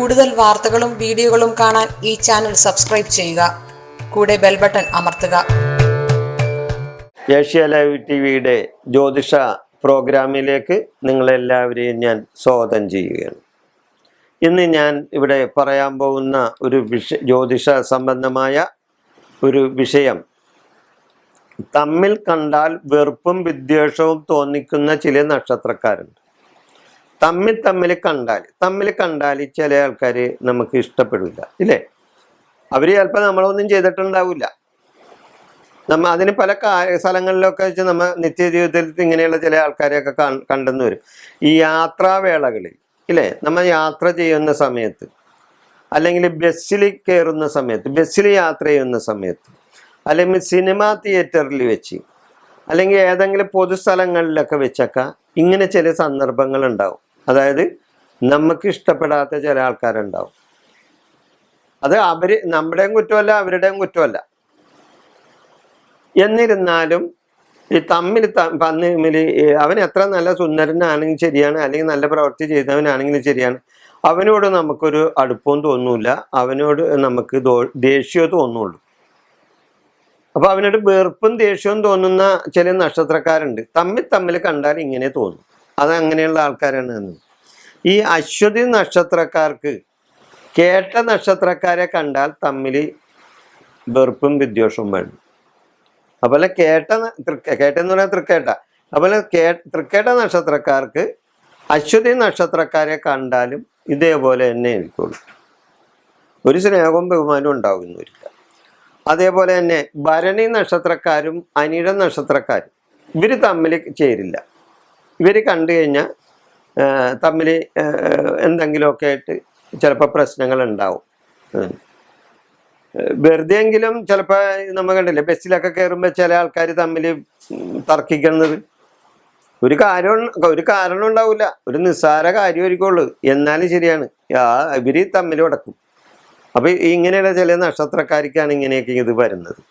കൂടുതൽ വാർത്തകളും വീഡിയോകളും കാണാൻ ഈ ചാനൽ സബ്സ്ക്രൈബ് ചെയ്യുക. കൂടെ ബെൽ ബട്ടൺ അമർത്തുക. ഏഷ്യ ലൈവ് ടിവിയുടെ ജ്യോതിഷ പ്രോഗ്രാമിലേക്ക് നിങ്ങളെല്ലാവരെയും ഞാൻ സ്വാഗതം ചെയ്യുകയാണ്. ഇന്ന് ഞാൻ ഇവിടെ പറയാൻ പോകുന്ന ഒരു ജ്യോതിഷ സംബന്ധമായ ഒരു വിഷയം, തമ്മിൽ കണ്ടാൽ വെറുപ്പും വിദ്വേഷവും തോന്നിക്കുന്ന ചില നക്ഷത്രക്കാരുണ്ട്. തമ്മിൽ കണ്ടാൽ ചില ആൾക്കാർ നമുക്ക് ഇഷ്ടപ്പെടില്ല, ഇല്ലേ? അവർ ചിലപ്പോൾ നമ്മളൊന്നും ചെയ്തിട്ടുണ്ടാവില്ല. അതിന് പല സ്ഥലങ്ങളിലൊക്കെ വെച്ച് നമ്മൾ നിത്യജീവിതത്തിൽ ഇങ്ങനെയുള്ള ചില ആൾക്കാരെയൊക്കെ കണ്ടെന്ന് വരും. ഈ യാത്രാവേളകളിൽ, ഇല്ലേ, നമ്മൾ യാത്ര ചെയ്യുന്ന സമയത്ത്, അല്ലെങ്കിൽ ബസ്സിൽ കയറുന്ന സമയത്ത്, ബസ്സിൽ യാത്ര ചെയ്യുന്ന സമയത്ത്, അല്ലെങ്കിൽ സിനിമാ തിയേറ്ററിൽ വെച്ച്, അല്ലെങ്കിൽ ഏതെങ്കിലും പൊതുസ്ഥലങ്ങളിലൊക്കെ വെച്ചൊക്കെ ഇങ്ങനെ ചില സന്ദർഭങ്ങൾ ഉണ്ടാവും. അതായത് നമുക്ക് ഇഷ്ടപ്പെടാത്ത ചില ആൾക്കാരുണ്ടാവും. അത് നമ്മുടെയും കുറ്റമല്ല, അവരുടെയും കുറ്റമല്ല. എന്നിരുന്നാലും ഈ തമ്മിൽ അവൻ എത്ര നല്ല സുന്ദരനാണെങ്കിലും ശരിയാണ്, അല്ലെങ്കിൽ നല്ല പ്രവൃത്തി ചെയ്തവനാണെങ്കിലും ശരിയാണ്, അവനോട് നമുക്കൊരു അടുപ്പവും തോന്നൂല, അവനോട് നമുക്ക് ദേഷ്യവും തോന്നുള്ളൂ. അപ്പൊ അവനോട് വെറുപ്പും ദേഷ്യവും തോന്നുന്ന ചില നക്ഷത്രക്കാരുണ്ട്. തമ്മിൽ കണ്ടാൽ ഇങ്ങനെ തോന്നും. അത് അങ്ങനെയുള്ള ആൾക്കാരാണ്. ഈ അശ്വതി നക്ഷത്രക്കാർക്ക് കേട്ട നക്ഷത്രക്കാരെ കണ്ടാൽ തമ്മിൽ വെറുപ്പും വിദ്വേഷവും വേണം. അതുപോലെ കേട്ടെന്ന് പറഞ്ഞാൽ തൃക്കേട്ട. അതുപോലെ തൃക്കേട്ട നക്ഷത്രക്കാർക്ക് അശ്വതി നക്ഷത്രക്കാരെ കണ്ടാലും ഇതേപോലെ തന്നെ ആയിരിക്കുള്ളൂ. ഒരു സ്നേഹവും ബഹുമാനവും ഉണ്ടാകുന്നില്ല. അതേപോലെ തന്നെ ഭരണി നക്ഷത്രക്കാരും അനിഴ നക്ഷത്രക്കാരും ഇവർ തമ്മിൽ ചേരില്ല. ഇവർ കണ്ടു കഴിഞ്ഞാൽ തമ്മിൽ എന്തെങ്കിലുമൊക്കെ ആയിട്ട് ചിലപ്പോൾ പ്രശ്നങ്ങൾ ഉണ്ടാവും. വെറുതെ എങ്കിലും ചിലപ്പോൾ നമ്മൾ കണ്ടില്ലേ, ബസ്സിലൊക്കെ കയറുമ്പോൾ ചില ആൾക്കാർ തമ്മിൽ തർക്കിക്കുന്നത് ഒരു കാരണം ഉണ്ടാവില്ല, ഒരു നിസ്സാര കാര്യമായിരിക്കുള്ളൂ. എന്നാലും ശരിയാണ്, ഇവർ തമ്മിൽ ഉടക്കും. അപ്പം ഇങ്ങനെയുള്ള ചില നക്ഷത്രക്കാർക്കാണ് ഇങ്ങനെയൊക്കെ ഇത് വരുന്നത്.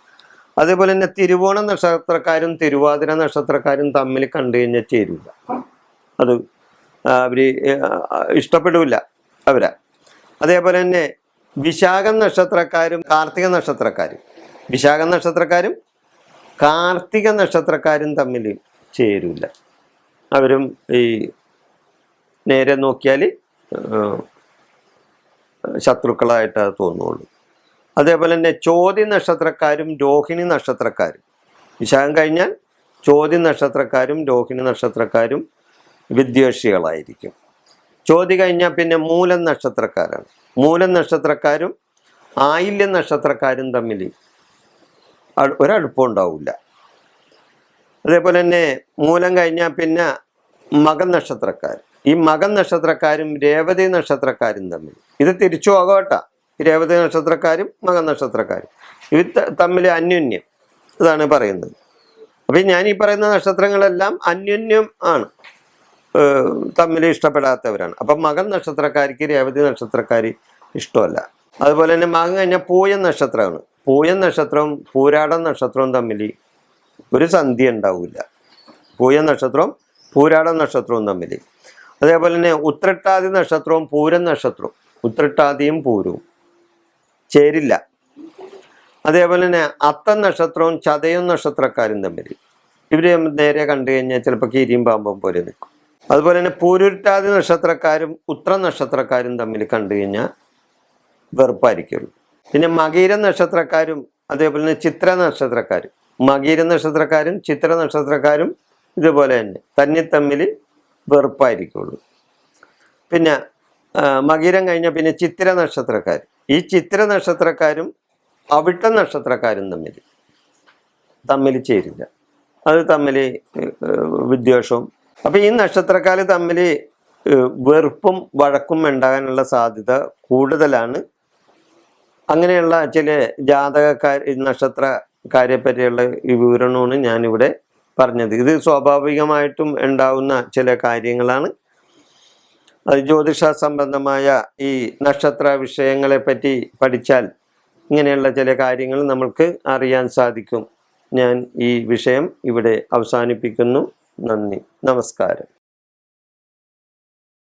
അതേപോലെ തന്നെ തിരുവോണ നക്ഷത്രക്കാരും തിരുവാതിര നക്ഷത്രക്കാരും തമ്മിൽ കണ്ടു കഴിഞ്ഞാൽ ചേരില്ല. അത് അവർ ഇഷ്ടപ്പെടില്ല അവരെ. അതേപോലെ തന്നെ വിശാഖം നക്ഷത്രക്കാരും കാർത്തിക നക്ഷത്രക്കാരും തമ്മിൽ ചേരില്ല. അവരും ഈ നേരെ നോക്കിയാൽ ശത്രുക്കളായിട്ട് തോന്നുള്ളൂ. അതേപോലെ തന്നെ ചോതി നക്ഷത്രക്കാരും രോഹിണി നക്ഷത്രക്കാരും, വിശാഖം കഴിഞ്ഞാൽ ചോതി നക്ഷത്രക്കാരും രോഹിണി നക്ഷത്രക്കാരും വിദ്വേഷികളായിരിക്കും. ചോതി കഴിഞ്ഞാൽ പിന്നെ മൂലം നക്ഷത്രക്കാരാണ്. മൂലം നക്ഷത്രക്കാരും ആയില്യം നക്ഷത്രക്കാരും തമ്മിൽ ഒരടുപ്പം ഉണ്ടാവില്ല. അതേപോലെ തന്നെ മൂലം കഴിഞ്ഞാൽ പിന്നെ മകം നക്ഷത്രക്കാർ, ഈ മകം നക്ഷത്രക്കാരും രേവതി നക്ഷത്രക്കാരും തമ്മിൽ, ഇത് തിരിച്ചു പോകട്ടെ, രേവതി നക്ഷത്രക്കാരും മകം നക്ഷത്രക്കാരും ഇവർ തമ്മിൽ അന്യോന്യം, ഇതാണ് പറയുന്നത്. അപ്പം ഞാൻ ഈ പറയുന്ന നക്ഷത്രങ്ങളെല്ലാം അന്യോന്യം ആണ്, തമ്മിൽ ഇഷ്ടപ്പെടാത്തവരാണ്. അപ്പം മകൻ നക്ഷത്രക്കാർക്ക് രേവതി നക്ഷത്രക്കാർ ഇഷ്ടമല്ല. അതുപോലെ തന്നെ മകം കഴിഞ്ഞാൽ പൂയം നക്ഷത്രമാണ്. പൂയം നക്ഷത്രവും പൂരാടം നക്ഷത്രവും തമ്മിൽ ഒരു സന്ധി ഉണ്ടാവില്ല. പൂയം നക്ഷത്രവും പൂരാടം നക്ഷത്രവും തമ്മിൽ. അതേപോലെ തന്നെ ഉത്രട്ടാതി നക്ഷത്രവും പൂരം നക്ഷത്രവും, ഉത്രട്ടാതിയും പൂരവും ചേരില്ല. അതേപോലെ തന്നെ അത്തം നക്ഷത്രവും ചതയം നക്ഷത്രക്കാരും തമ്മിൽ ഇവർ നേരെ കണ്ടു കഴിഞ്ഞാൽ ചിലപ്പോൾ കീരിയും പാമ്പും പോലെ നിൽക്കും. അതുപോലെ തന്നെ പൂരുരുട്ടാതി നക്ഷത്രക്കാരും ഉത്ര നക്ഷത്രക്കാരും തമ്മിൽ കണ്ടു കഴിഞ്ഞാൽ വെറുപ്പായിരിക്കുള്ളൂ. പിന്നെ മകീര നക്ഷത്രക്കാരും അതേപോലെ തന്നെ ചിത്ര നക്ഷത്രക്കാരും, മകീര നക്ഷത്രക്കാരും ചിത്ര നക്ഷത്രക്കാരും ഇതുപോലെ തന്നെ തമ്മിൽ വെറുപ്പായിരിക്കുള്ളൂ. പിന്നെ മകീരം കഴിഞ്ഞാൽ പിന്നെ ചിത്തിര നക്ഷത്രക്കാർ, ഈ ചിത്തിര നക്ഷത്രക്കാരും അവിട്ട നക്ഷത്രക്കാരും തമ്മിൽ ചേരില്ല. അത് തമ്മിൽ വിദ്വേഷവും. അപ്പം ഈ നക്ഷത്രക്കാർ തമ്മിൽ വെറുപ്പും വഴക്കും ഉണ്ടാകാനുള്ള സാധ്യത കൂടുതലാണ്. അങ്ങനെയുള്ള ചില നക്ഷത്രക്കാരെ പറ്റിയുള്ള ഈ വിവരണമാണ് ഞാനിവിടെ പറഞ്ഞത്. ഇത് സ്വാഭാവികമായിട്ടും ഉണ്ടാവുന്ന ചില കാര്യങ്ങളാണ്. അത് ജ്യോതിഷ സംബന്ധമായ ഈ നക്ഷത്ര വിഷയങ്ങളെ പറ്റി പഠിച്ചാൽ ഇങ്ങനെയുള്ള ചില കാര്യങ്ങൾ നമ്മൾക്ക് അറിയാൻ സാധിക്കും. ഞാൻ ഈ വിഷയം ഇവിടെ അവസാനിപ്പിക്കുന്നു. നന്ദി, നമസ്കാരം.